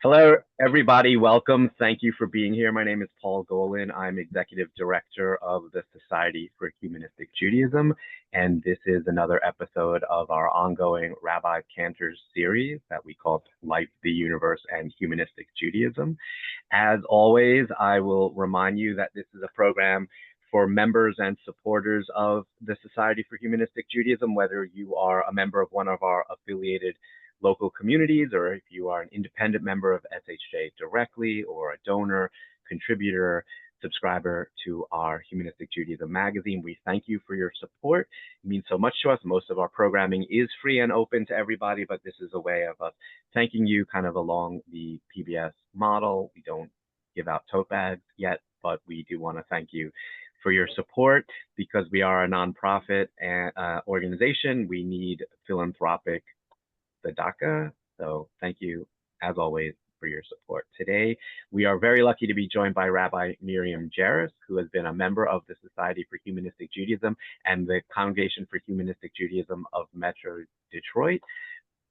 Hello, everybody. Welcome. Thank you for being here. My name is Paul Golan. I'm Executive Director of the Society for Humanistic Judaism, and this is another episode of our ongoing Rabbi Cantor's series that we call Life, the Universe, and Humanistic Judaism. As always, I will remind you that this is a program for members and supporters of the Society for Humanistic Judaism, whether you are a member of one of our affiliated local communities, or if you are an independent member of SHJ directly, or a donor, contributor, subscriber to our Humanistic Judaism magazine. We thank you for your support. It means so much to us. Most of our programming is free and open to everybody, but this is a way of us thanking you kind of along the PBS model. We don't give out tote bags yet, but we do want to thank you for your support. Because we are a nonprofit organization, we need philanthropic tzedakah. So thank you, as always, for your support. Today, we are very lucky to be joined by Rabbi Miriam Jerris, who has been a member of the Society for Humanistic Judaism and the Congregation for Humanistic Judaism of Metro Detroit,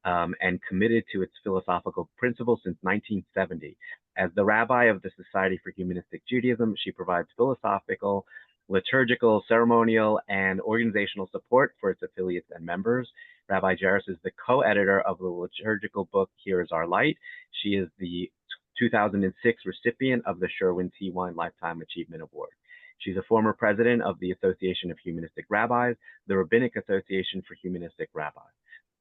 and committed to its philosophical principles since 1970. As the rabbi of the Society for Humanistic Judaism, she provides philosophical, liturgical, ceremonial, and organizational support for its affiliates and members. Rabbi Jerris is the co-editor of the liturgical book, Here is Our Light. She is the 2006 recipient of the Sherwin T. Wine Lifetime Achievement Award. She's a former president of the Association of Humanistic Rabbis, the Rabbinic Association for Humanistic Rabbis.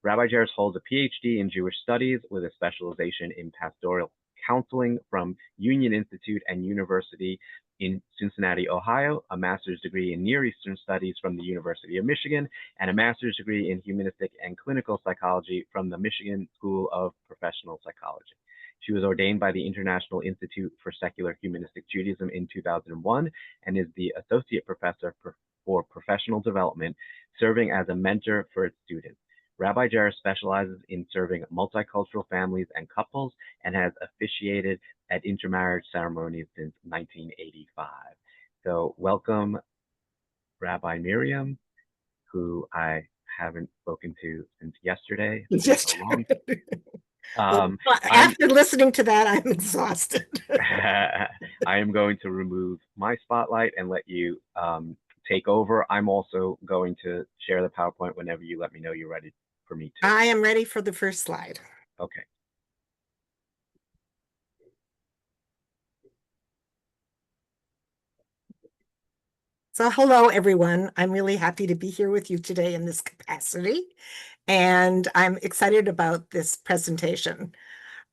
Rabbi Jerris holds a PhD in Jewish Studies with a specialization in pastoral counseling from Union Institute and University in Cincinnati, Ohio, a master's degree in Near Eastern Studies from the University of Michigan, and a master's degree in Humanistic and Clinical Psychology from the Michigan School of Professional Psychology. She was ordained by the International Institute for Secular Humanistic Judaism in 2001 and is the Associate Professor for Professional Development, serving as a mentor for its students. Rabbi Jerris specializes in serving multicultural families and couples and has officiated at intermarriage ceremonies since 1985. So welcome, Rabbi Miriam, who I haven't spoken to since yesterday. After listening to that, I'm exhausted. I am going to remove my spotlight and let you take over. I'm also going to share the PowerPoint whenever you let me know you're ready for me to. I am ready for the first slide. Okay. So hello, everyone. I'm really happy to be here with you today in this capacity, and I'm excited about this presentation.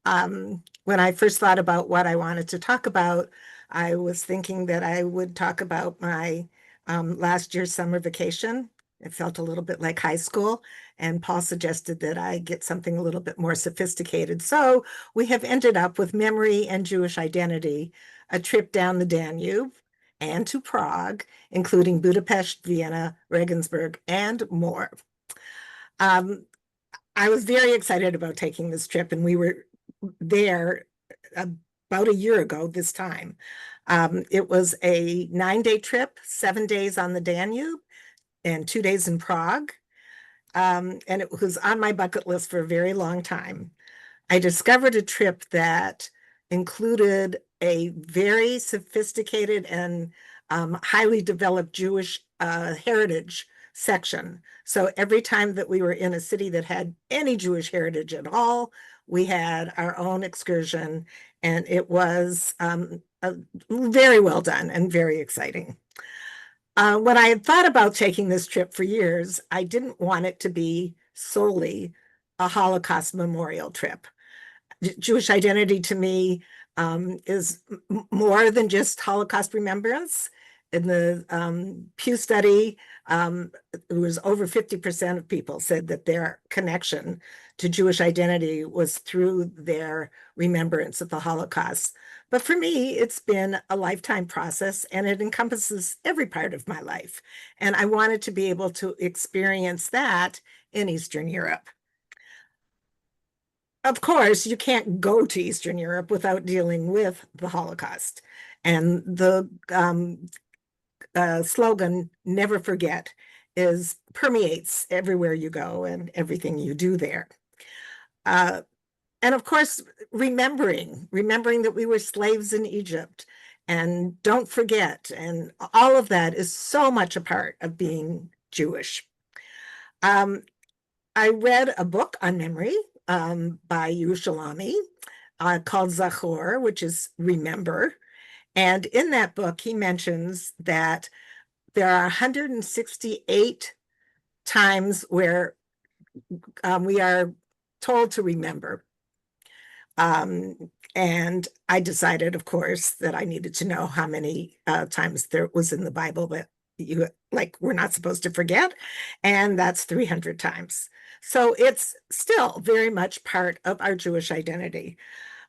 When I first thought about what I wanted to talk about, I was thinking that I would talk about my last year's summer vacation. It felt a little bit like high school, and Paul suggested that I get something a little bit more sophisticated. So we have ended up with memory and Jewish identity, a trip down the Danube and to Prague, including Budapest, Vienna, Regensburg, and more. I was very excited about taking this trip, and we were there about a year ago this time. It was a 9-day trip, 7 days on the Danube and 2 days in Prague. And it was on my bucket list for a very long time. I discovered a trip that included a very sophisticated and highly developed Jewish heritage section. So every time that we were in a city that had any Jewish heritage at all, we had our own excursion, and it was very well done and very exciting. When I had thought about taking this trip for years, I didn't want it to be solely a Holocaust memorial trip. Jewish identity to me is more than just Holocaust remembrance. In the Pew study, it was over 50% of people said that their connection to Jewish identity was through their remembrance of the Holocaust. But for me, it's been a lifetime process, and it encompasses every part of my life. And I wanted to be able to experience that in Eastern Europe. Of course, you can't go to Eastern Europe without dealing with the Holocaust. And the slogan, never forget, permeates everywhere you go and everything you do there. And of course, remembering that we were slaves in Egypt, and don't forget, and all of that is so much a part of being Jewish. Um, I read a book on memory by Yerushalmi called Zachor, which is remember. And in that book, he mentions that there are 168 times where we are told to remember. And I decided, of course, that I needed to know how many times there was in the Bible that we're not supposed to forget. And that's 300 times. So it's still very much part of our Jewish identity.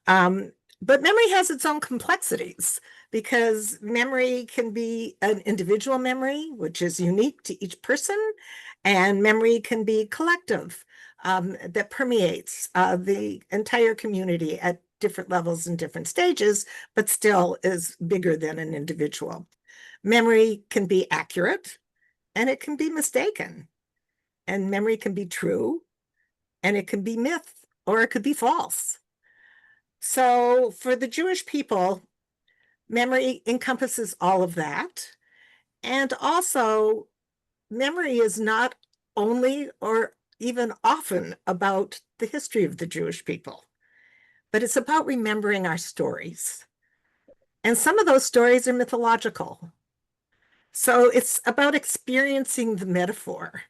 Um, but memory has its own complexities because memory can be an individual memory, which is unique to each person, and memory can be collective, that permeates the entire community at different levels and different stages, but still is bigger than an individual. Memory can be accurate and it can be mistaken, and memory can be true and it can be myth or it could be false. So for the Jewish people, memory encompasses all of that. And also, memory is not only or even often about the history of the Jewish people, but it's about remembering our stories. And some of those stories are mythological. So it's about experiencing the metaphor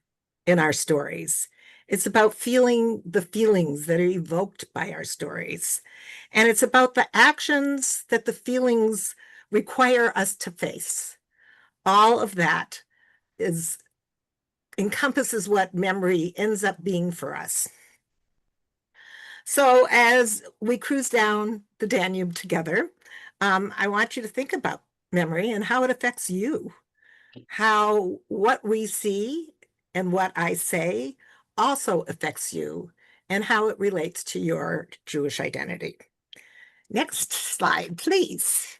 in our stories. It's about feeling the feelings that are evoked by our stories. And it's about the actions that the feelings require us to face. All of that is encompasses what memory ends up being for us. So as we cruise down the Danube together, I want you to think about memory and how it affects you, how what we see and what I say also affects you, and how it relates to your Jewish identity. Next slide, please.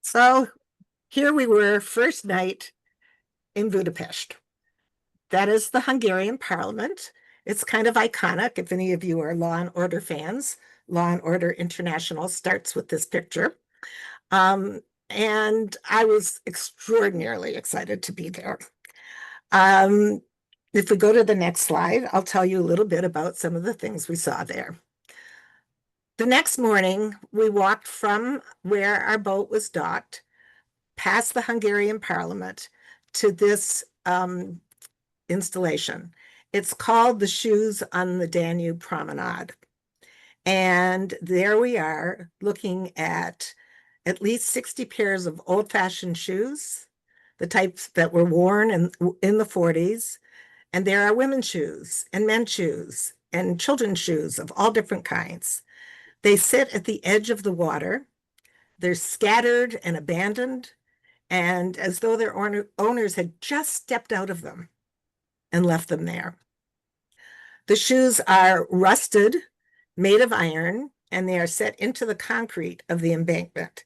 So here we were, first night in Budapest. That is the Hungarian parliament. It's kind of iconic. If any of you are Law and Order fans, Law and Order International starts with this picture. And I was extraordinarily excited to be there. If we go to the next slide, I'll tell you a little bit about some of the things we saw there. The next morning, we walked from where our boat was docked, past the Hungarian parliament, to this installation. It's called the Shoes on the Danube Promenade. And there we are looking at least 60 pairs of old-fashioned shoes, the types that were worn in the 40s. And there are women's shoes and men's shoes and children's shoes of all different kinds. They sit at the edge of the water. They're scattered and abandoned, and as though their owners had just stepped out of them and left them there. The shoes are rusted, made of iron, and they are set into the concrete of the embankment.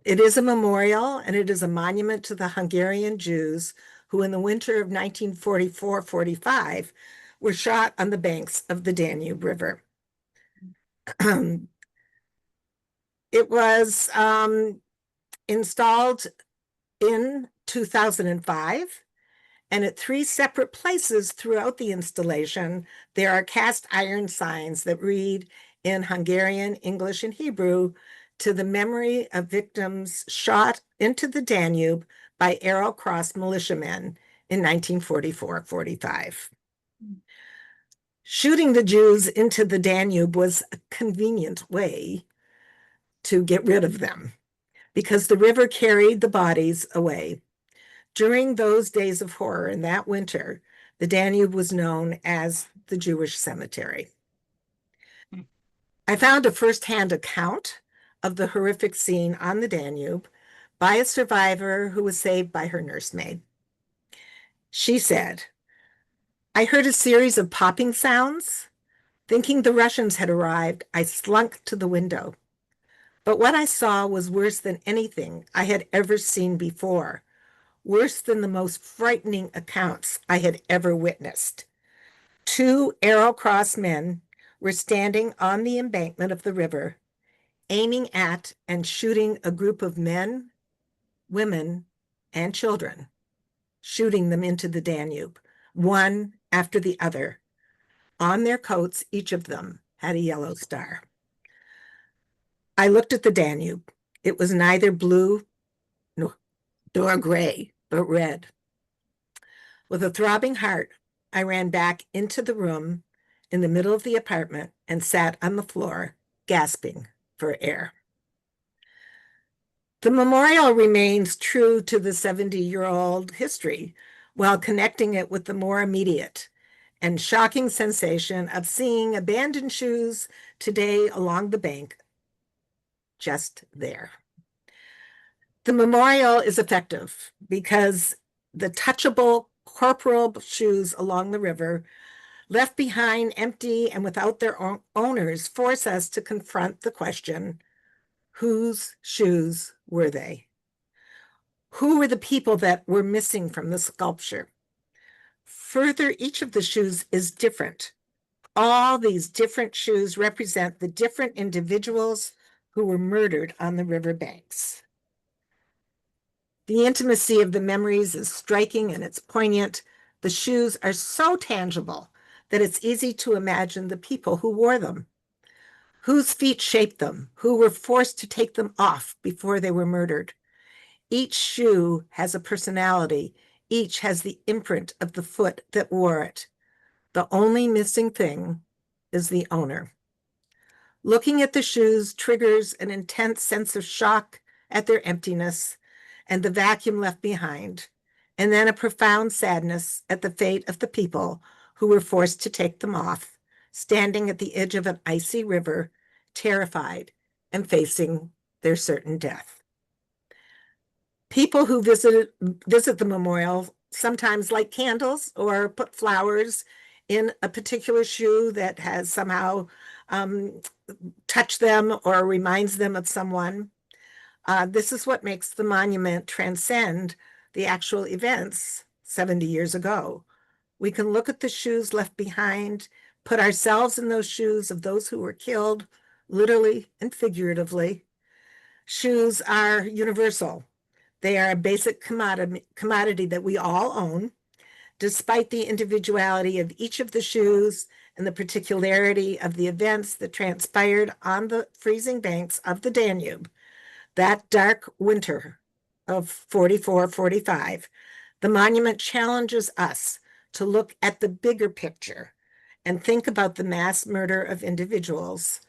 It is a memorial and it is a monument to the Hungarian Jews who in the winter of 1944-45 were shot on the banks of the Danube River. It was installed in 2005, and at 3 separate places throughout the installation, there are cast iron signs that read in Hungarian, English, and Hebrew, to the memory of victims shot into the Danube by Arrow Cross militiamen in 1944-45. Shooting the Jews into the Danube was a convenient way to get rid of them because the river carried the bodies away. During those days of horror in that winter, the Danube was known as the Jewish cemetery. I found a firsthand account of the horrific scene on the Danube by a survivor who was saved by her nursemaid. She said, "I heard a series of popping sounds. Thinking the Russians had arrived, I slunk to the window. But what I saw was worse than anything I had ever seen before, worse than the most frightening accounts I had ever witnessed. Two arrow-crossed men were standing on the embankment of the river, aiming at and shooting a group of men, women, and children, shooting them into the Danube, one after the other. On their coats, each of them had a yellow star. I looked at the Danube. It was neither blue nor gray, but red. With a throbbing heart, I ran back into the room in the middle of the apartment and sat on the floor, gasping for air. The memorial remains true to the 70-year-old history while connecting it with the more immediate and shocking sensation of seeing abandoned shoes today along the bank, just there. The memorial is effective because the touchable corporal shoes along the river, left behind empty and without their owners, force us to confront the question, whose shoes were they? Who were the people that were missing from the sculpture? Further, each of the shoes is different. All these different shoes represent the different individuals who were murdered on the riverbanks. The intimacy of the memories is striking and it's poignant. The shoes are so tangible that it's easy to imagine the people who wore them, whose feet shaped them, who were forced to take them off before they were murdered. Each shoe has a personality. Each has the imprint of the foot that wore it. The only missing thing is the owner. Looking at the shoes triggers an intense sense of shock at their emptiness and the vacuum left behind, and then a profound sadness at the fate of the people who were forced to take them off, standing at the edge of an icy river, terrified and facing their certain death. People who visit the memorial sometimes light candles or put flowers in a particular shoe that has somehow touched them or reminds them of someone. This is what makes the monument transcend the actual events 70 years ago. We can look at the shoes left behind, put ourselves in those shoes of those who were killed, literally and figuratively. Shoes are universal. They are a basic commodity that we all own, despite the individuality of each of the shoes and the particularity of the events that transpired on the freezing banks of the Danube. That dark winter of 44-45, the monument challenges us to look at the bigger picture and think about the mass murder of individuals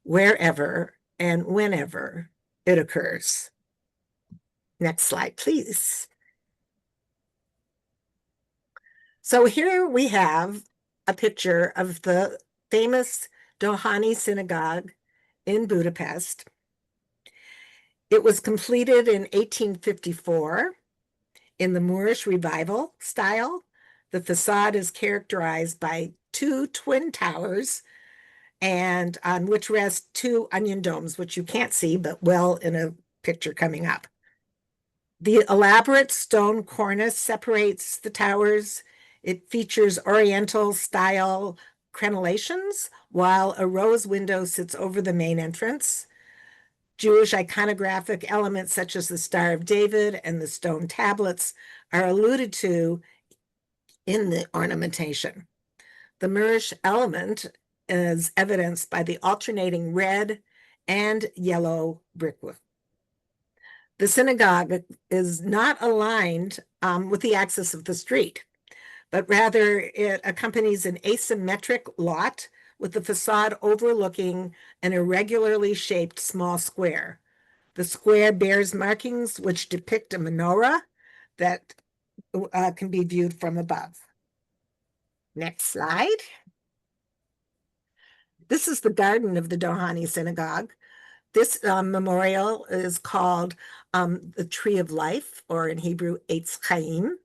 wherever and whenever it occurs. Next slide, please. So here we have a picture of the famous Dohani Synagogue in Budapest. It was completed in 1854 in the Moorish Revival style. The facade is characterized by two twin towers and on which rest two onion domes, which you can't see, but well in a picture coming up. The elaborate stone cornice separates the towers. It features Oriental style crenellations, while a rose window sits over the main entrance. Jewish iconographic elements such as the Star of David and the stone tablets are alluded to in the ornamentation. The Moorish element is evidenced by the alternating red and yellow brickwork. The synagogue is not aligned with the axis of the street, but rather it accompanies an asymmetric lot with the facade overlooking an irregularly shaped small square. The square bears markings which depict a menorah that can be viewed from above. Next slide. This is the garden of the Dohani Synagogue. This memorial is called the Tree of Life, or in Hebrew, Eitz Chaim.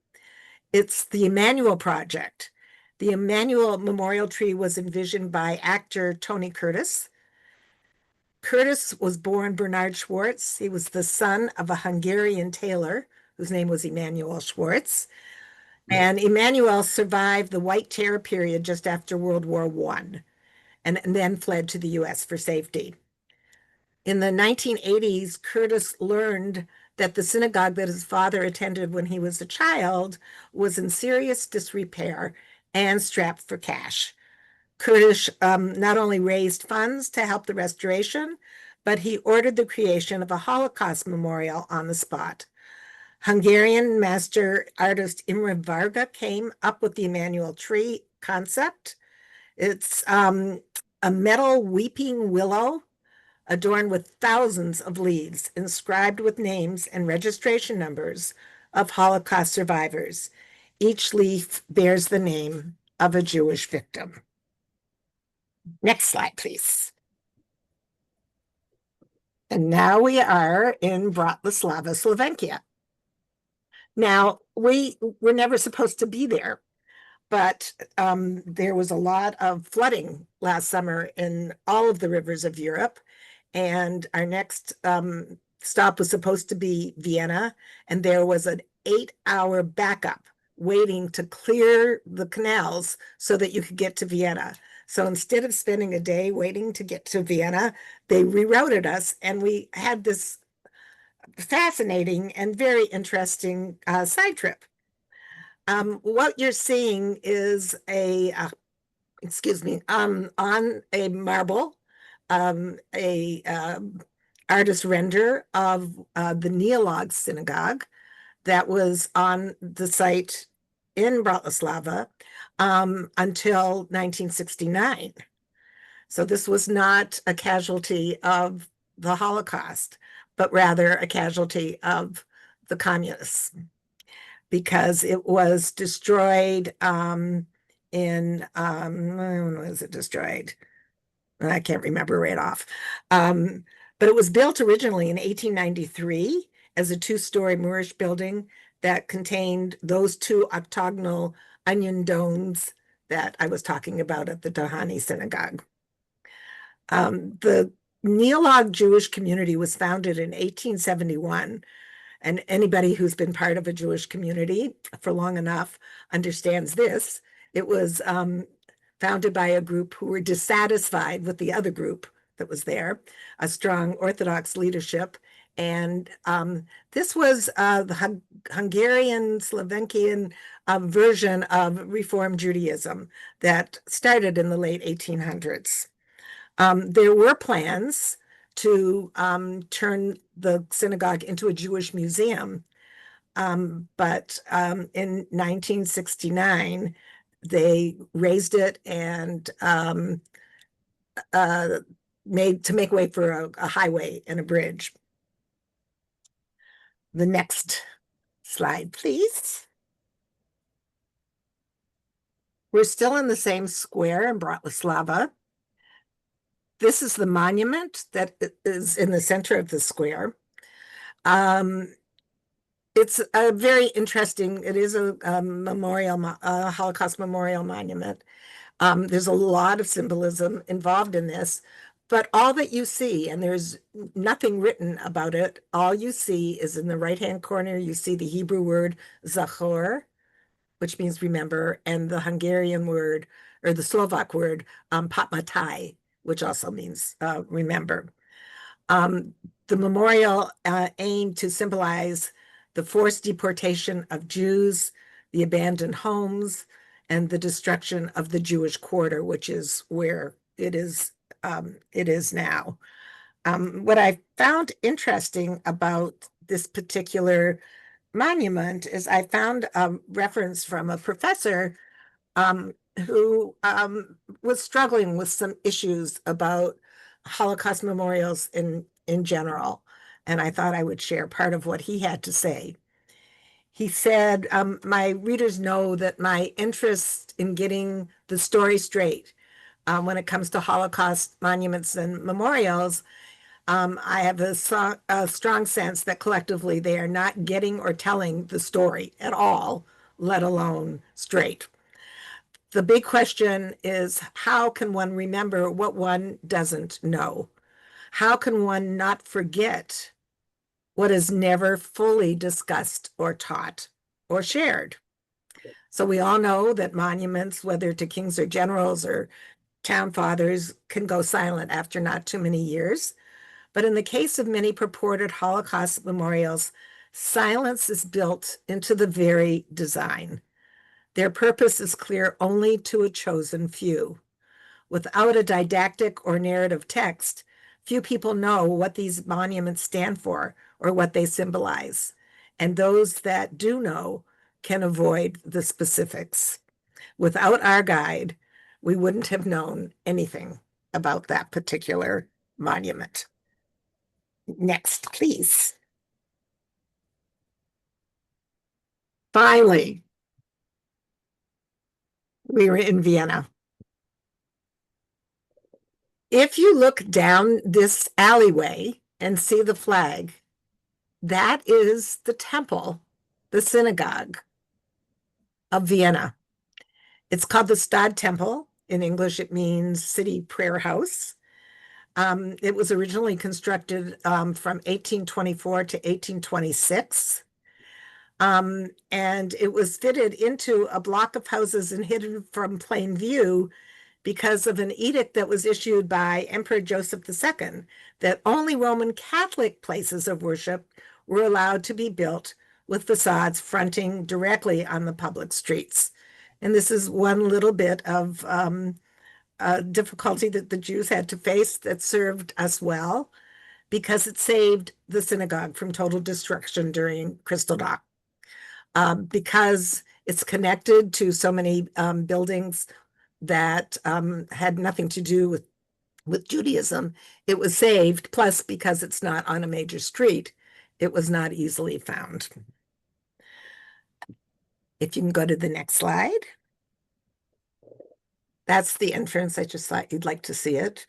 It's the Emmanuel Project. The Emmanuel Memorial Tree was envisioned by actor Tony Curtis. Curtis was born Bernard Schwartz. He was the son of a Hungarian tailor whose name was Emanuel Schwartz. And Emmanuel survived the White Terror period just after World War I and then fled to the US for safety. In the 1980s, Curtis learned that the synagogue that his father attended when he was a child was in serious disrepair and strapped for cash. Curtis not only raised funds to help the restoration, but he ordered the creation of a Holocaust memorial on the spot. Hungarian master artist Imre Varga came up with the Emmanuel tree concept. It's a metal weeping willow adorned with thousands of leaves inscribed with names and registration numbers of Holocaust survivors. Each leaf bears the name of a Jewish victim. Next slide, please. And now we are in Bratislava, Slovakia. Now, we were never supposed to be there, but there was a lot of flooding last summer in all of the rivers of Europe. And our next stop was supposed to be Vienna, and there was an 8-hour backup waiting to clear the canals so that you could get to Vienna. So instead of spending a day waiting to get to Vienna, they rerouted us, and we had this fascinating and very interesting side trip. What you're seeing is excuse me, on a marble, a artist render of the Neolog synagogue that was on the site in Bratislava until 1969. So this was not a casualty of the Holocaust, but rather a casualty of the communists, because it was destroyed when was it destroyed? I can't remember right off. But it was built originally in 1893 as a 2-story Moorish building that contained those 2 octagonal onion domes that I was talking about at the Tahani Synagogue. The Neolog Jewish community was founded in 1871, and anybody who's been part of a Jewish community for long enough understands this. It was founded by a group who were dissatisfied with the other group that was there, a strong Orthodox leadership. And this was the Hungarian, Slovakian version of Reform Judaism that started in the late 1800s. There were plans to turn the synagogue into a Jewish museum, but in 1969, they raised it and made to make way for a highway and a bridge. The next slide, please. We're still in the same square in Bratislava. This is the monument that is in the center of the square. It's a very interesting, it is a Holocaust memorial monument. There's a lot of symbolism involved in this, but all that you see, and there's nothing written about it, all you see is in the right-hand corner, you see the Hebrew word zachor, which means remember, and the Hungarian word, or the Slovak word, patmatai, which also means remember. The memorial aimed to symbolize the forced deportation of Jews, the abandoned homes, and the destruction of the Jewish quarter, which is where it is now. What I found interesting about this particular monument is I found a reference from a professor who was struggling with some issues about Holocaust memorials in general. And I thought I would share part of what he had to say. He said, my readers know that my interest in getting the story straight when it comes to Holocaust monuments and memorials, I have a strong sense that collectively they are not getting or telling the story at all, let alone straight. The big question is, how can one remember what one doesn't know? How can one not forget what is never fully discussed or taught or shared? So we all know that monuments, whether to kings or generals or town fathers, can go silent after not too many years. But in the case of many purported Holocaust memorials, silence is built into the very design. Their purpose is clear only to a chosen few. Without a didactic or narrative text, few people know what these monuments stand for or what they symbolize. And those that do know can avoid the specifics. Without our guide, we wouldn't have known anything about that particular monument. Next, please. Finally, we were in Vienna. If you look down this alleyway and see the flag, that is the temple, the synagogue of Vienna. It's called the Stad Temple. In English, it means city prayer house. It was originally constructed from 1824 to 1826. And it was fitted into a block of houses and hidden from plain view because of an edict that was issued by Emperor Joseph II that only Roman Catholic places of worship were allowed to be built with facades fronting directly on the public streets. And this is one little bit of difficulty that the Jews had to face that served us well because it saved the synagogue from total destruction during Kristallnacht. Because it's connected to so many buildings that had nothing to do with Judaism, it was saved. Plus, because it's not on a major street, it was not easily found. If you can go to the next slide. That's the entrance. I just thought you'd like to see it.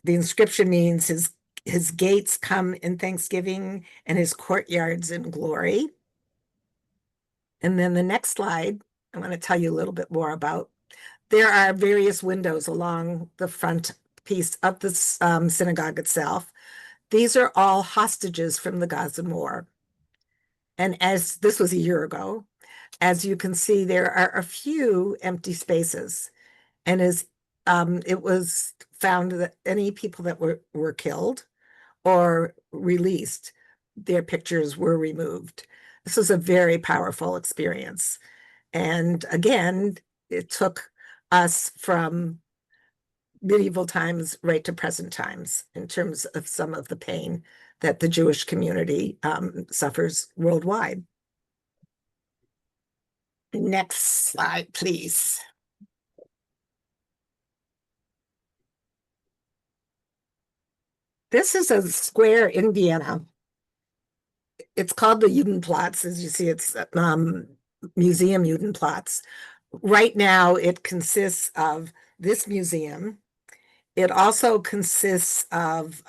The inscription means his gates come in thanksgiving and his courtyards in glory. And then the next slide, I'm going to tell you a little bit more about. There are various windows along the front piece of the synagogue itself. These are all hostages from the Gaza War. And as this was a year ago, as you can see, there are a few empty spaces. And as it was found that any people that were killed or released, their pictures were removed. This was a very powerful experience. And again, it took us from medieval times right to present times in terms of some of the pain that the Jewish community suffers worldwide. Next slide, please. This is a square in Vienna. It's called the Judenplatz. As you see, it's Museum Judenplatz. Right now, it consists of this museum. It also consists of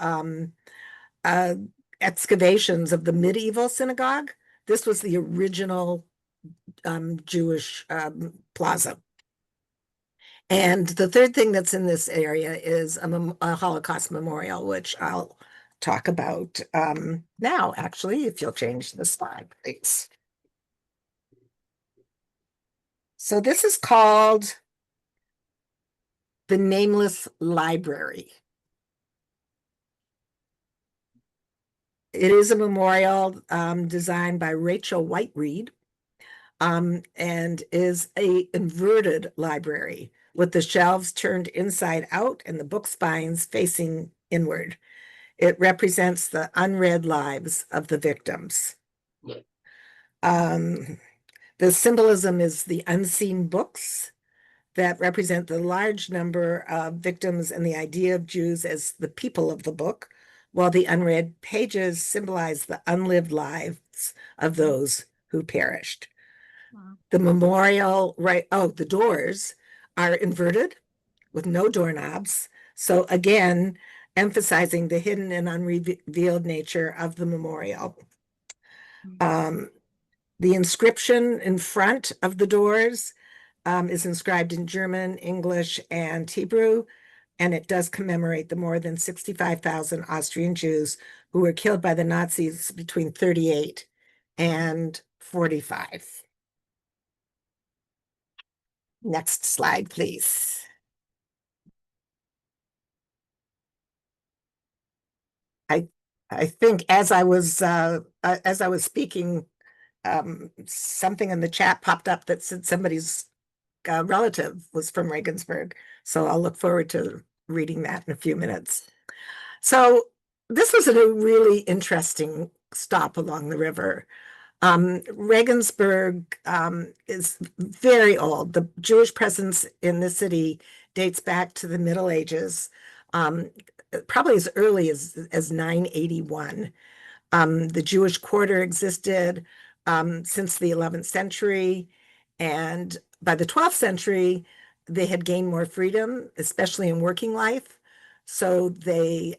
excavations of the medieval synagogue. This was the original Jewish plaza. And the third thing that's in this area is a Holocaust memorial, which I'll talk about now, actually, if you'll change the slide, please. So this is called the Nameless Library. It is a memorial designed by Rachel Whiteread and is an inverted library with the shelves turned inside out and the book spines facing inward. It represents the unread lives of the victims. The symbolism is the unseen books that represent the large number of victims and the idea of Jews as the people of the book, while the unread pages symbolize the unlived lives of those who perished. Wow. The memorial, the doors are inverted with no doorknobs. So again, emphasizing the hidden and unrevealed nature of the memorial. The inscription in front of the doors is inscribed in German, English, and Hebrew, and it does commemorate the more than 65,000 Austrian Jews who were killed by the Nazis between 38 and 45. Next slide, please. I think as I was speaking, something in the chat popped up that said somebody's relative was from Regensburg. So I'll look forward to reading that in a few minutes. So this was a really interesting stop along the river. Regensburg is very old. The Jewish presence in the city dates back to the Middle Ages, probably as early as 981. The Jewish quarter existed since the 11th century, and by the 12th century, they had gained more freedom, especially in working life. So they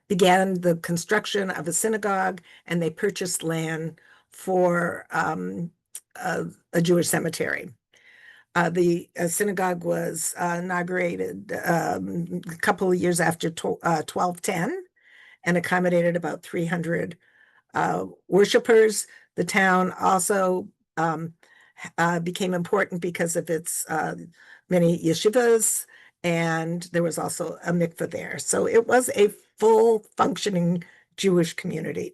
began the construction of a synagogue, and they purchased land for a Jewish cemetery. The synagogue was inaugurated a couple of years after 1210 and accommodated about 300 worshipers. The town also became important because of its many yeshivas, and there was also a mikveh there. So it was a full functioning Jewish community.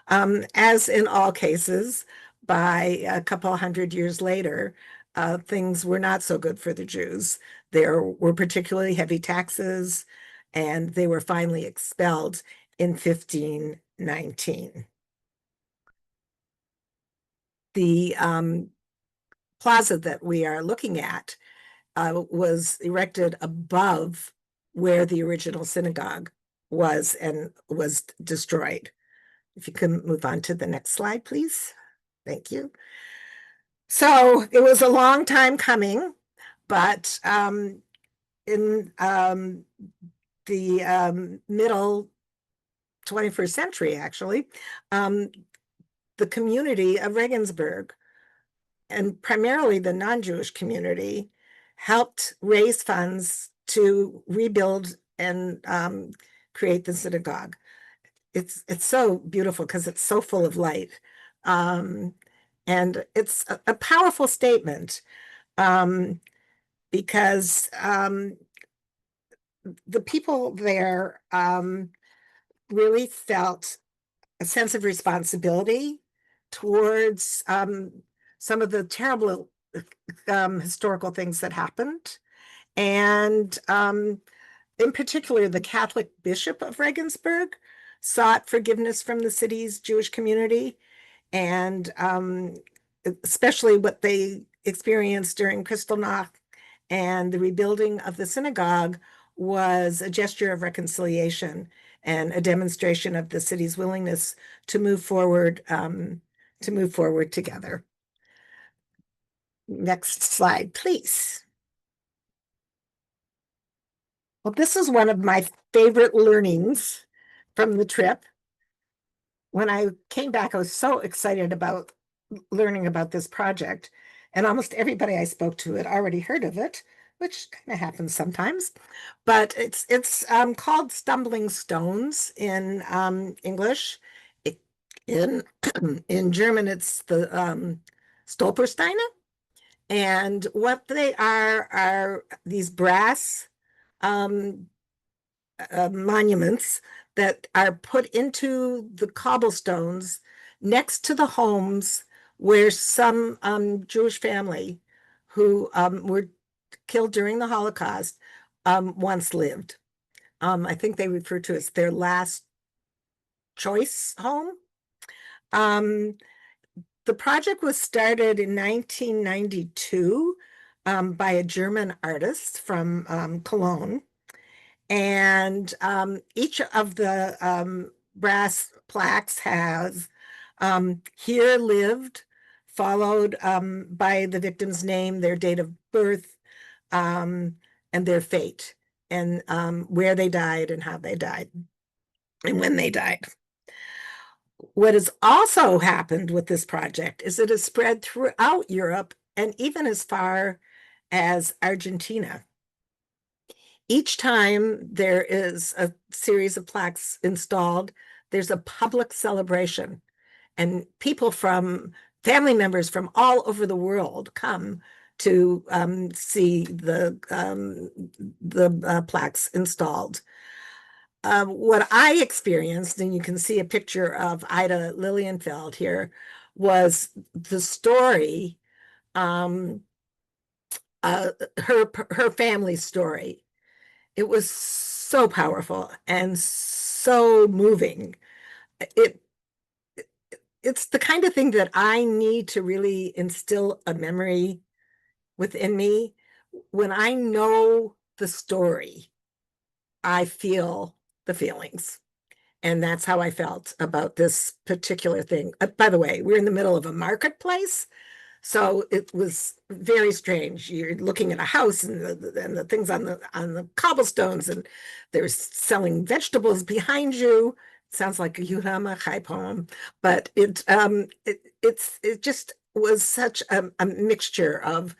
As in all cases, by a couple hundred years later, things were not so good for the Jews. There were particularly heavy taxes, and they were finally expelled in 1519. The plaza that we are looking at was erected above where the original synagogue was and was destroyed. If you can move on to the next slide, please. Thank you. So it was a long time coming, but in the middle 21st century, actually, the community of Regensburg, and primarily the non-Jewish community, helped raise funds to rebuild and create the synagogue. It's so beautiful because it's so full of light. And it's a powerful statement because the people there really felt a sense of responsibility towards some of the terrible historical things that happened. And in particular, the Catholic Bishop of Regensburg sought forgiveness from the city's Jewish community, and especially what they experienced during Kristallnacht and the rebuilding of the synagogue was a gesture of reconciliation and a demonstration of the city's willingness to move forward together. Next slide, please. Well, this is one of my favorite learnings from the trip. When I came back, I was so excited about learning about this project, and almost everybody I spoke to had already heard of it, which kind of happens sometimes. But it's called Stumbling Stones in English. In in German, it's the Stolpersteine. And what they are these brass monuments that are put into the cobblestones next to the homes where some Jewish family who were killed during the Holocaust once lived. I think they refer to it as their last choice home. The project was started in 1992 by a German artist from Cologne. And each of the brass plaques has here lived, followed by the victim's name, their date of birth, and their fate, and where they died and how they died, and when they died. What has also happened with this project is it has spread throughout Europe and even as far as Argentina. Each time there is a series of plaques installed, there's a public celebration, and people from family members from all over the world come to see the plaques installed. What I experienced, and you can see a picture of Ida Lilienfeld here, was the story, her family's story. It was so powerful and so moving. It it's the kind of thing that I need to really instill a memory within me. When I know the story, I feel the feelings. And that's how I felt about this particular thing. By the way, we're in the middle of a marketplace, so it was very strange. You're looking at a house and the things on the cobblestones, and they're selling vegetables behind you. Sounds like a Yuhama Chai poem, but it just was such a mixture of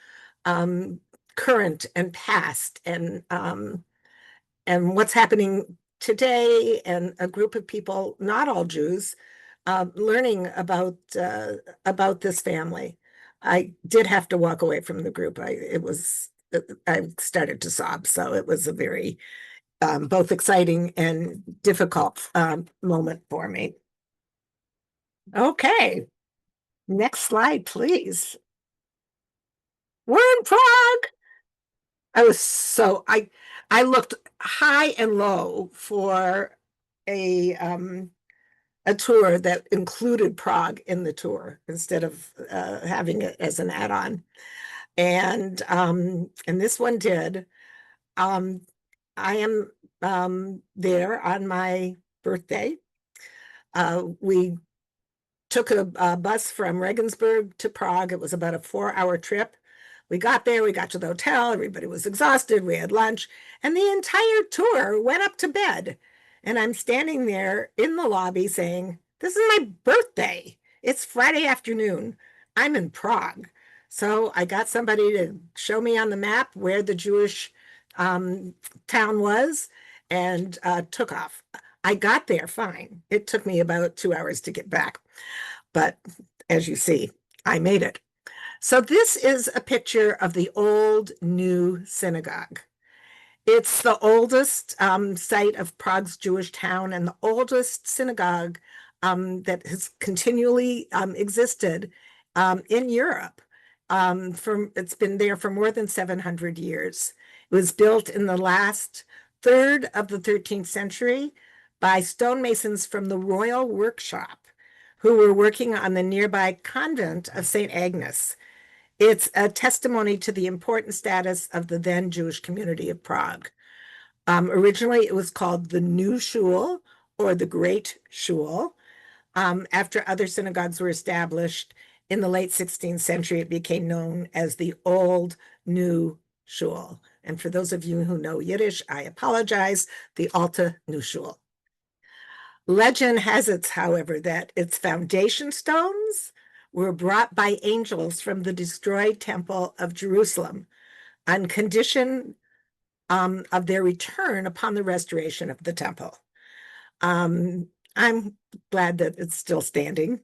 current and past, and what's happening today, and a group of people, not all Jews, learning about this family. I did have to walk away from the group. I started to sob, so it was a very both exciting and difficult moment for me. Okay, next slide, please. We're in Prague. I looked high and low for a tour that included Prague in the tour instead of having it as an add-on. And this one did. I am there on my birthday. We took a bus from Regensburg to Prague. It was about a 4-hour trip. We got there, we got to the hotel, everybody was exhausted, we had lunch, and the entire tour went up to bed. And I'm standing there in the lobby saying, this is my birthday. It's Friday afternoon. I'm in Prague. So I got somebody to show me on the map where the Jewish town was, and took off. I got there fine. It took me about 2 hours to get back. But as you see, I made it. So this is a picture of the old new synagogue. It's the oldest site of Prague's Jewish town, and the oldest synagogue that has continually existed in Europe. It's been there for more than 700 years. It was built in the last third of the 13th century by stonemasons from the Royal Workshop, who were working on the nearby convent of St. Agnes. It's a testimony to the important status of the then Jewish community of Prague. Originally, it was called the New Shul, or the Great Shul. After other synagogues were established in the late 16th century, it became known as the Old New Shul. And for those of you who know Yiddish, I apologize, the Alte New Shul. Legend has it, however, that its foundation stones were brought by angels from the destroyed Temple of Jerusalem on condition of their return upon the restoration of the temple. I'm glad that it's still standing.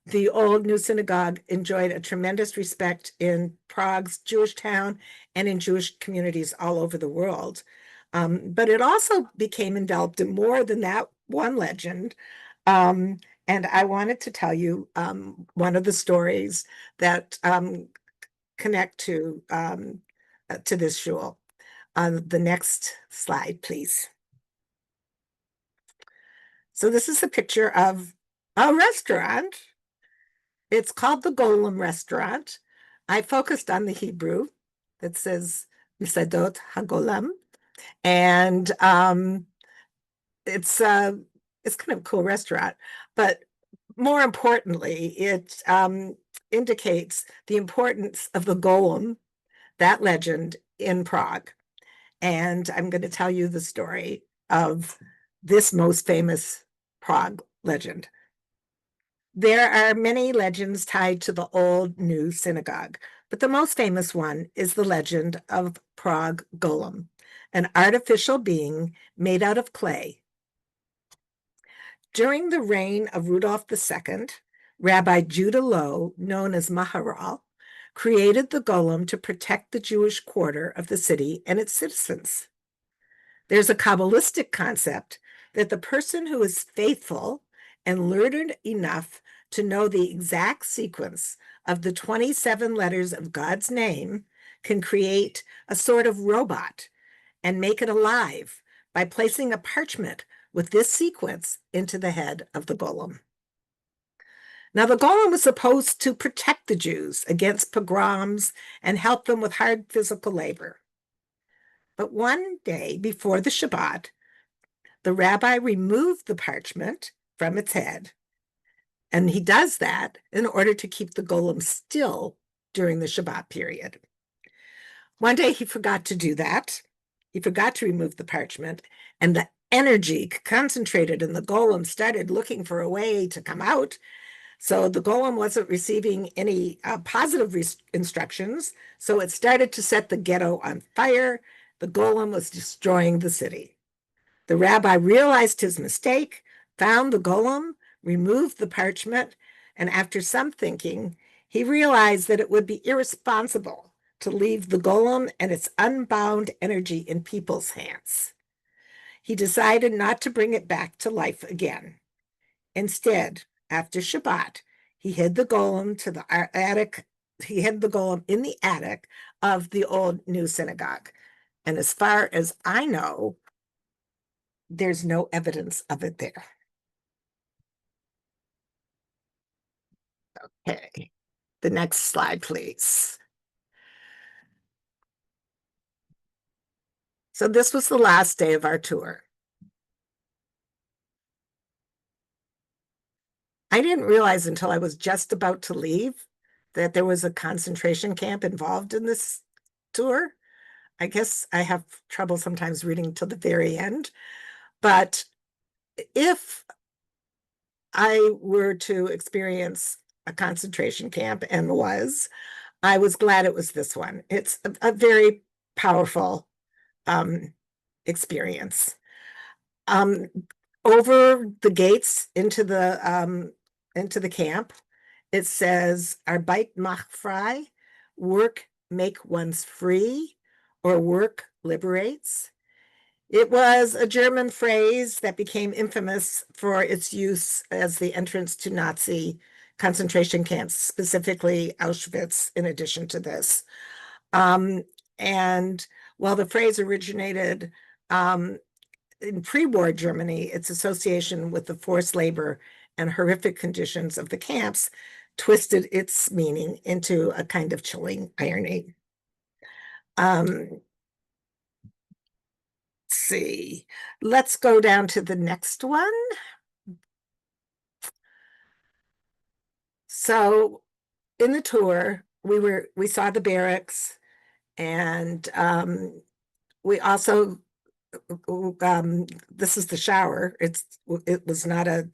The old new synagogue enjoyed a tremendous respect in Prague's Jewish town and in Jewish communities all over the world. But it also became enveloped in more than that one legend. And I wanted to tell you one of the stories that connect to this shul. On the next slide, please. So this is a picture of a restaurant. It's called the Golem Restaurant. I focused on the Hebrew that says Misadot HaGolem, and it's kind of a cool restaurant, but more importantly, it indicates the importance of the golem, that legend, in Prague. And I'm going to tell you the story of this most famous Prague legend. There are many legends tied to the old new synagogue, but the most famous one is the legend of Prague Golem, an artificial being made out of clay. During the reign of Rudolph II, Rabbi Judah Loew, known as Maharal, created the golem to protect the Jewish quarter of the city and its citizens. There's a Kabbalistic concept that the person who is faithful and learned enough to know the exact sequence of the 27 letters of God's name can create a sort of robot and make it alive by placing a parchment with this sequence into the head of the golem. Now, the golem was supposed to protect the Jews against pogroms and help them with hard physical labor. But one day before the Shabbat, the rabbi removed the parchment from its head. And he does that in order to keep the golem still during the Shabbat period. One day he forgot to do that. He forgot to remove the parchment, and the energy concentrated in the golem started looking for a way to come out. So the golem wasn't receiving any positive instructions. So it started to set the ghetto on fire. The golem was destroying the city. The rabbi realized his mistake, found the golem, removed the parchment, and after some thinking, he realized that it would be irresponsible to leave the golem and its unbound energy in people's hands. He decided not to bring it back to life again. Instead, after Shabbat, he hid the golem to the attic. He hid the golem in the attic of the old new synagogue. And as far as I know, there's no evidence of it there. Okay, the next slide, please. So this was the last day of our tour. I didn't realize until I was just about to leave that there was a concentration camp involved in this tour. I guess I have trouble sometimes reading till the very end. But if I were to experience a concentration camp, and I was glad it was this one. It's a very powerful experience. Over the gates into the camp, it says Arbeit macht frei, work make one's free, or work liberates. It was a German phrase that became infamous for its use as the entrance to Nazi concentration camps, specifically Auschwitz, in addition to this. And while the phrase originated in pre-war Germany, its association with the forced labor and horrific conditions of the camps twisted its meaning into a kind of chilling irony. Let's see. Let's go down to the next one. So in the tour, we saw the barracks, and we also this is the shower. It was not a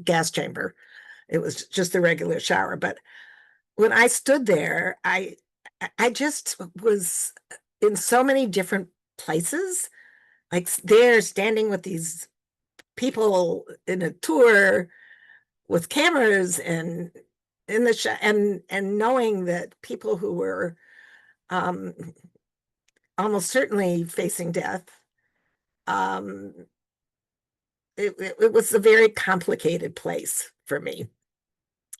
gas chamber. It was just a regular shower. But when I stood there, I just was in so many different places, like there standing with these people in a tour with cameras and in the and knowing that people who were almost certainly facing death. It was a very complicated place for me.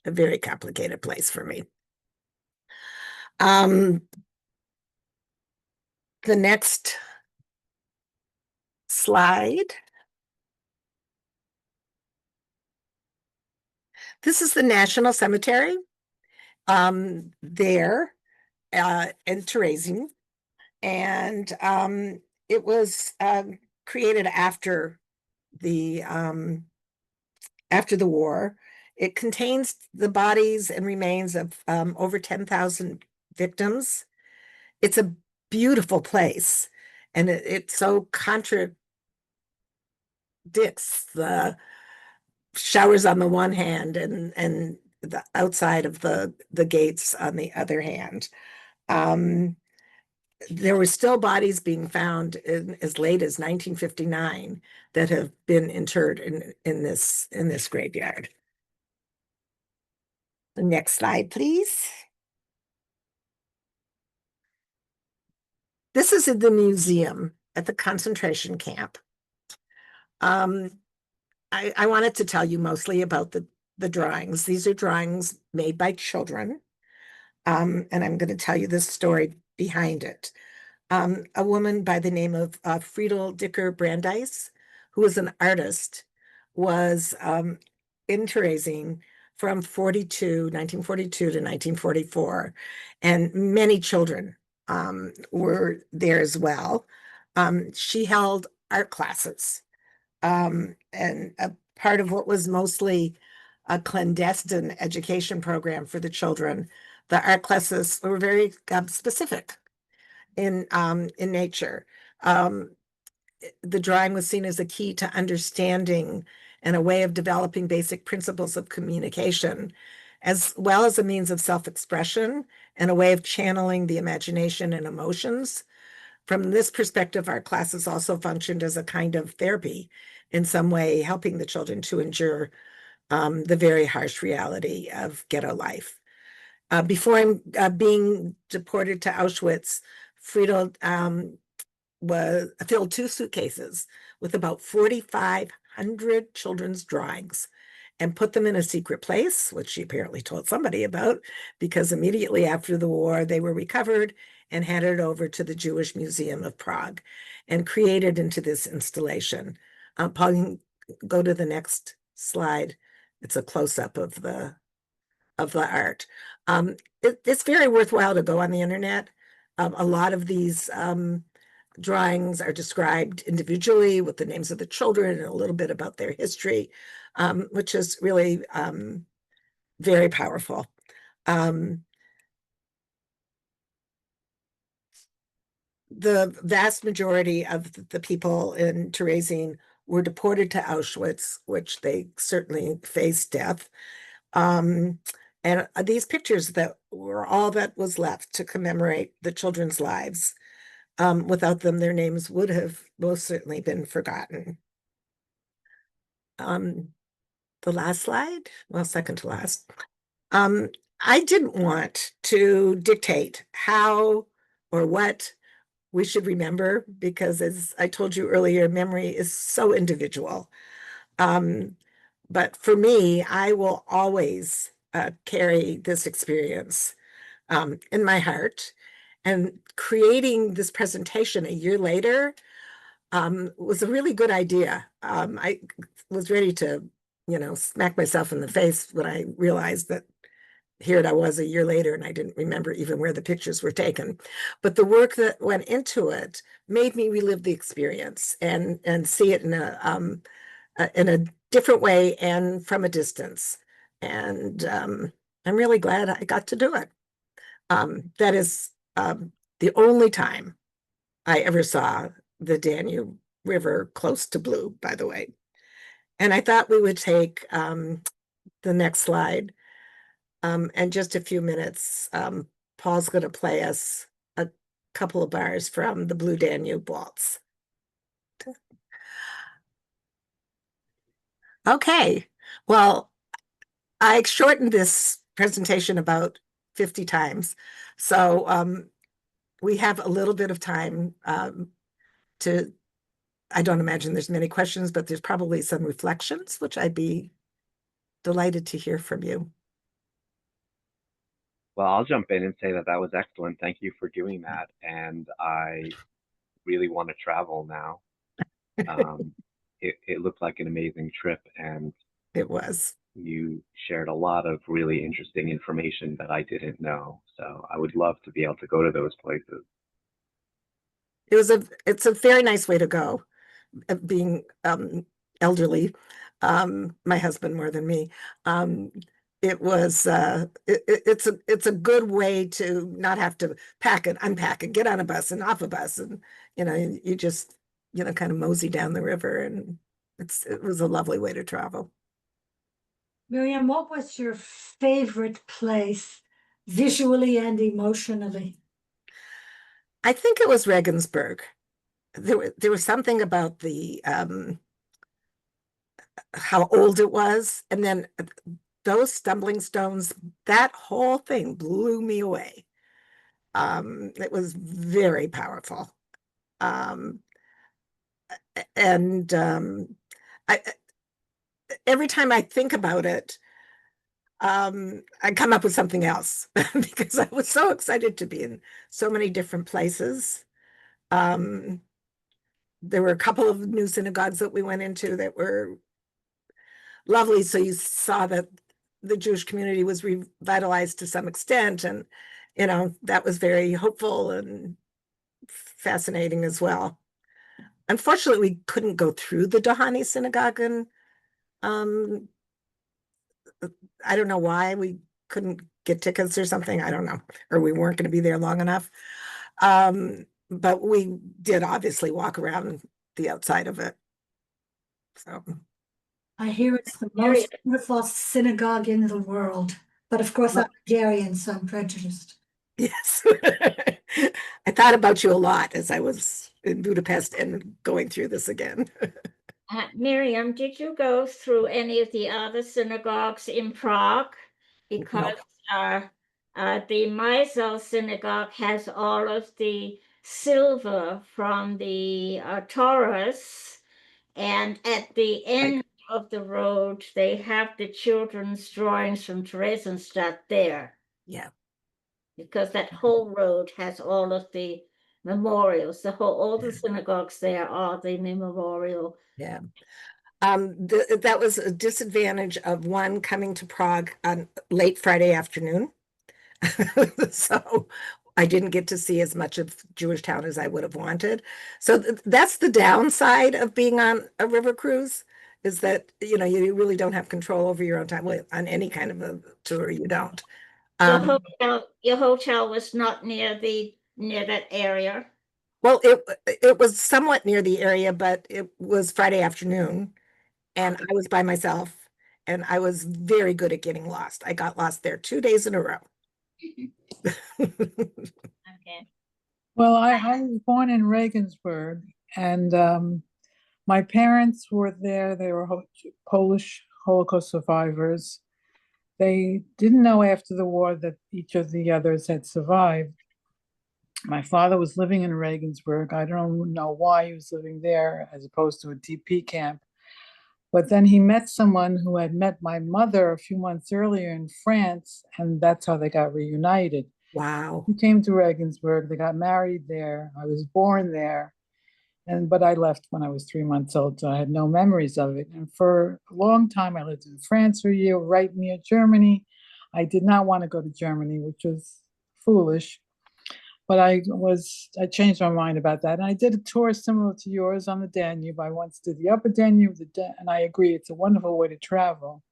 A very complicated place for me. The next slide. This is the National Cemetery there in Terezin. And it was created after the war. It contains the bodies and remains of over 10,000 victims. It's a beautiful place, and it so contradicts the showers on the one hand and the outside of the gates on the other hand. There were still bodies being found as late as 1959 that have been interred in this graveyard. The next slide, please. This is in the museum at the concentration camp. I wanted to tell you mostly about the drawings. These are drawings made by children. And I'm going to tell you this story behind it. A woman by the name of Friedel Dicker Brandeis, who was an artist, was in Terezin from 1942 to 1944, and many children were there as well. She held art classes, and a part of what was mostly a clandestine education program for the children. The art classes were very specific in nature. The drawing was seen as a key to understanding and a way of developing basic principles of communication, as well as a means of self-expression and a way of channeling the imagination and emotions. From this perspective, our classes also functioned as a kind of therapy in some way, helping the children to endure the very harsh reality of ghetto life. Before being deported to Auschwitz, Friedel filled 2 suitcases with about 4,500 children's drawings and put them in a secret place, which she apparently told somebody about, because immediately after the war, they were recovered and handed over to the Jewish Museum of Prague and created into this installation. Paul, you can go to the next slide. It's a close-up of the art. It's very worthwhile to go on the internet. A lot of these drawings are described individually with the names of the children and a little bit about their history, which is really very powerful. The vast majority of the people in Terezin were deported to Auschwitz, which they certainly faced death. And these pictures that were all that was left to commemorate the children's lives. Without them, their names would have most certainly been forgotten. The last slide, well, second to last. I didn't want to dictate how or what we should remember, because as I told you earlier, memory is so individual. But for me, I will always carry this experience in my heart. And creating this presentation a year later was a really good idea. I was ready to, smack myself in the face when I realized that here I was a year later and I didn't remember even where the pictures were taken. But the work that went into it made me relive the experience and see it in a different way and from a distance. And I'm really glad I got to do it. That is the only time I ever saw the Danube River close to blue, by the way. And I thought we would take the next slide. And just a few minutes, Paul's going to play us a couple of bars from the Blue Danube Waltz. Okay, well, I shortened this presentation about 50 times. So we have a little bit of time I don't imagine there's many questions, but there's probably some reflections, which I'd be delighted to hear from you. Well, I'll jump in and say that was excellent. Thank you for doing that. And I really want to travel now. It looked like an amazing trip, and it was. You shared a lot of really interesting information that I didn't know. So I would love to be able to go to those places. It's a very nice way to go, being elderly, my husband more than me. It's a good way to not have to pack and unpack and get on a bus and off a bus, and you just kind of mosey down the river, and it was a lovely way to travel. Miriam, what was your favorite place visually and emotionally? I think it was Regensburg. There was something about the how old it was, and then those stumbling stones, that whole thing blew me away. It was very powerful. Um, and I, every time I think about it, I come up with something else because I was so excited to be in so many different places. Um, there were a couple of new synagogues that we went into that were lovely. So you saw that the Jewish community was revitalized to some extent, and that was very hopeful and fascinating as well. Unfortunately, we couldn't go through the Doheny synagogue, and um, I don't know why we couldn't get tickets or something. I don't know, or we weren't going to be there long enough. But we did obviously walk around the outside of it. So I hear it's the most beautiful synagogue in the world, but of course I'm Hungarian, so I'm prejudiced. yes, I thought about you a lot as I was in Budapest and going through this again. Miriam, did you go through any of the other synagogues in Prague? Because the Maisel synagogue has all of the silver from the Taurus, and at the end of the road, they have the children's drawings from Theresienstadt there. Yeah. Because that whole road has all of the memorials. All the synagogues there are the memorial. Yeah. That was a disadvantage of one coming to Prague on late Friday afternoon. So I didn't get to see as much of Jewish town as I would have wanted. So that's the downside of being on a river cruise, is that you really don't have control over your own time. Well, on any kind of a tour, you don't. Your hotel was not near that area. Well, it was somewhat near the area, but it was Friday afternoon, and I was by myself, and I was very good at getting lost. I got lost there 2 days in a row. Okay. Well, I was born in Regensburg, and my parents were there. They were Polish Holocaust survivors. They didn't know after the war that each of the others had survived. My father was living in Regensburg. I don't know why he was living there as opposed to a DP camp. But then he met someone who had met my mother a few months earlier in France, and that's how they got reunited. Wow. He came to Regensburg. They got married there. I was born there. But I left when I was 3 months old, so I had no memories of it. And for a long time, I lived in France for a year, right near Germany. I did not want to go to Germany, which was foolish. But I changed my mind about that. And I did a tour similar to yours on the Danube. I once did the upper Danube, and I agree, it's a wonderful way to travel.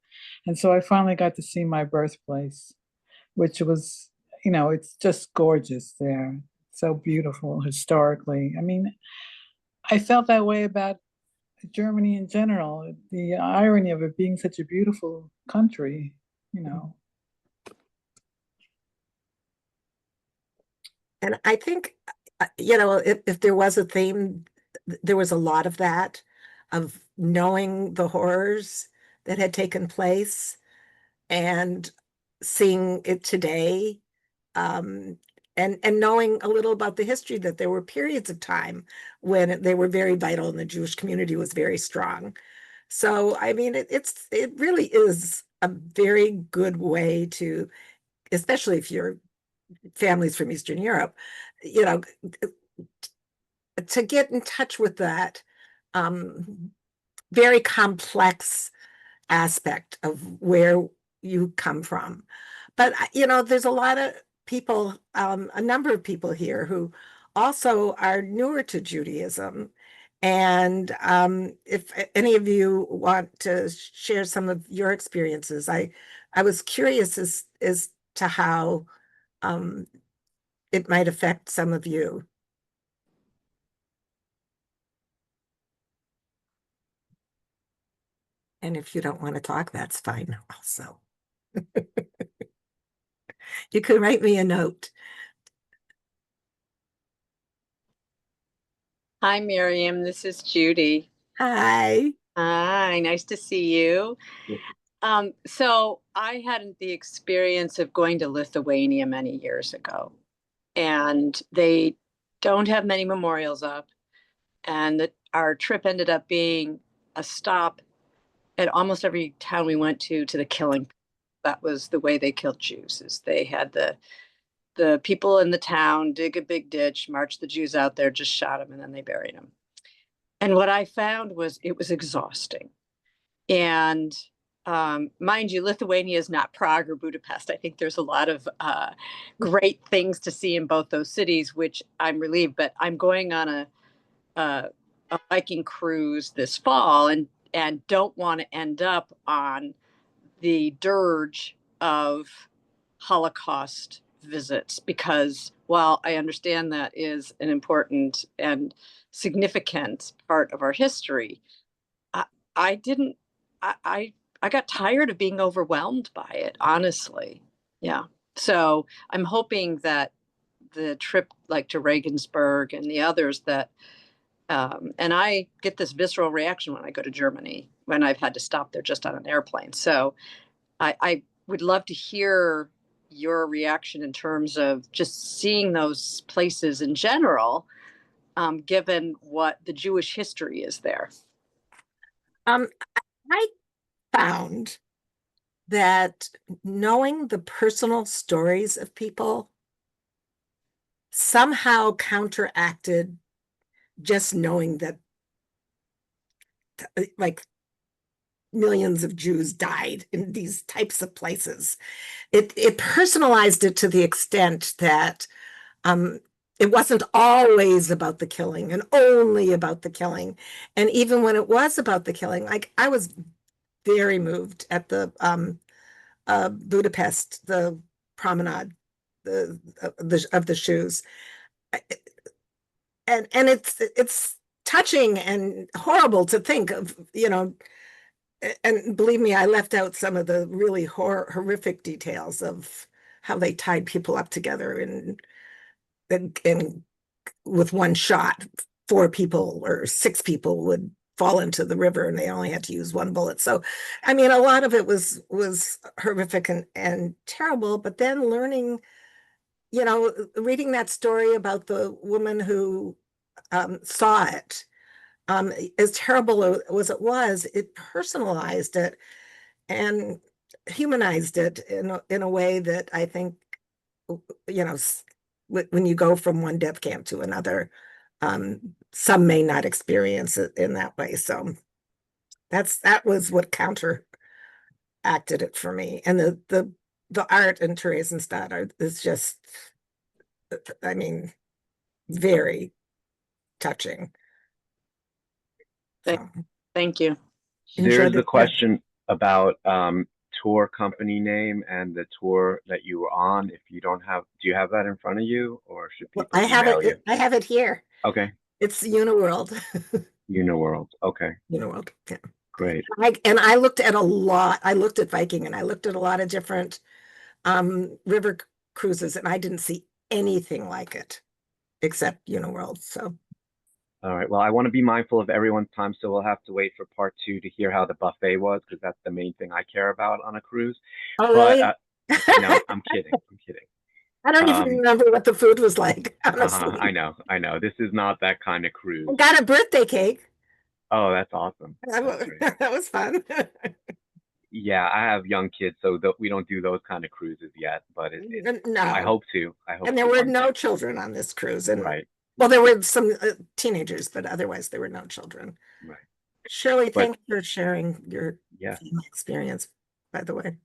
And so I finally got to see my birthplace, which was, it's just gorgeous there. So beautiful historically. I mean, I felt that way about Germany in general, the irony of it being such a beautiful country, And I think, if there was a theme, there was a lot of that, of knowing the horrors that had taken place and seeing it today, and knowing a little about the history, that there were periods of time when they were very vital and the Jewish community was very strong. So, I mean, it really is a very good way to, especially if your family's from Eastern Europe, to get in touch with that very complex aspect of where you come from. But there's a lot of people, a number of people here who also are newer to Judaism. And if any of you want to share some of your experiences, I was curious as to how it might affect some of you. And if you don't want to talk, that's fine also. You could write me a note. Hi, Miriam. This is Judy. Hi. Hi, nice to see you. So I had the experience of going to Lithuania many years ago, and they don't have many memorials up. And our trip ended up being a stop at almost every town we went to the killing. That was the way they killed Jews, is they had the people in the town dig a big ditch, march the Jews out there, just shot them, and then they buried them. And what I found was it was exhausting. And mind you, Lithuania is not Prague or Budapest. I think there's a lot of great things to see in both those cities, which I'm relieved. But I'm going on a biking cruise this fall, and don't want to end up on the dirge of Holocaust visits, because while I understand that is an important and significant part of our history, I didn't. I got tired of being overwhelmed by it, honestly. Yeah. So I'm hoping that the trip, like to Regensburg and the others, that and I get this visceral reaction when I go to Germany, when I've had to stop there just on an airplane. So I would love to hear your reaction in terms of just seeing those places in general, given what the Jewish history is there. I found that knowing the personal stories of people somehow counteracted just knowing that like millions of Jews died in these types of places. It personalized it to the extent that it wasn't always about the killing and only about the killing. And even when it was about the killing, like I was very moved at the Budapest, the promenade of the shoes. And it's touching and horrible to think of, and believe me, I left out some of the really horrific details of how they tied people up together and with one shot, 4 people or 6 people would fall into the river and they only had to use 1 bullet. So, I mean, a lot of it was horrific and terrible, but then learning, reading that story about the woman who saw it, as terrible as it was, it personalized it and humanized it in a way that I think, when you go from one death camp to another, some may not experience it in that way. So that was what counteracted it for me. And the art in Theresienstadt is just, I mean, very touching. Thank you. There's a question about tour company name and the tour that you were on. If you don't have, do you have that in front of you, or should people email you? I have it here. Okay. It's Uniworld. Uniworld. Okay. Uniworld. Yeah. Great. I looked at a lot. I looked at Viking and I looked at a lot of different river cruises, and I didn't see anything like it except Uniworld. So. All right. Well, I want to be mindful of everyone's time, so we'll have to wait for part 2 to hear how the buffet was, because that's the main thing I care about on a cruise. Oh, really? No, I'm kidding. I'm kidding. I don't even remember what the food was like, honestly. I know. This is not that kind of cruise. I got a birthday cake. Oh, that's awesome. That was fun. Yeah, I have young kids, so we don't do those kind of cruises yet, but no. I hope to. And there were no children on this cruise. And right. Well, there were some teenagers, but otherwise there were no children. Right. Shirley, thanks for sharing your experience, by the way.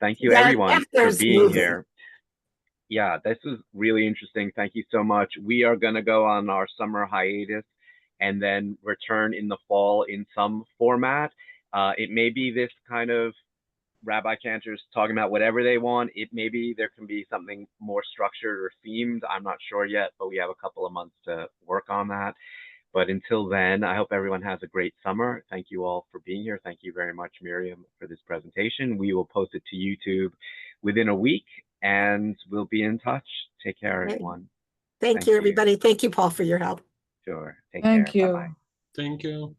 Thank you everyone for being here. Yeah, this was really interesting. Thank you so much. We are going to go on our summer hiatus and then return in the fall in some format. It may be this kind of Rabbi Cantors talking about whatever they want. Maybe there can be something more structured or themed. I'm not sure yet, but we have a couple of months to work on that. But until then, I hope everyone has a great summer. Thank you all for being here. Thank you very much, Miriam, for this presentation. We will post it to YouTube within a week, and we'll be in touch. Take care, everyone. Thank you, everybody. Thank you, Paul, for your help. Sure. Thank you. Bye-bye. Thank you.